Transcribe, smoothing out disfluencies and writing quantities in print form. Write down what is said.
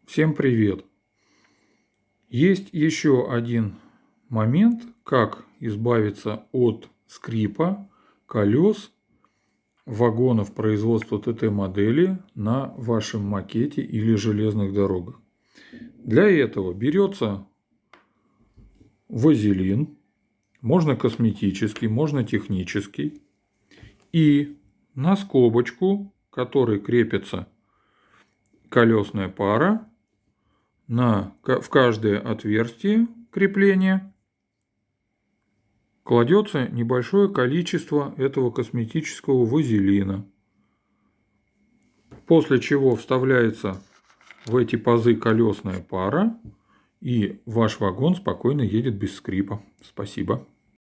Всем привет! Есть еще один момент, как избавиться от скрипа колес вагонов производства ТТ-модели на вашем макете или железных дорогах. Для этого берется вазелин, можно косметический, можно технический, и на скобочку, к которой крепится колесная пара, в каждое отверстие крепления кладется небольшое количество этого косметического вазелина, после чего вставляется в эти пазы колесная пара, и ваш вагон спокойно едет без скрипа. Спасибо.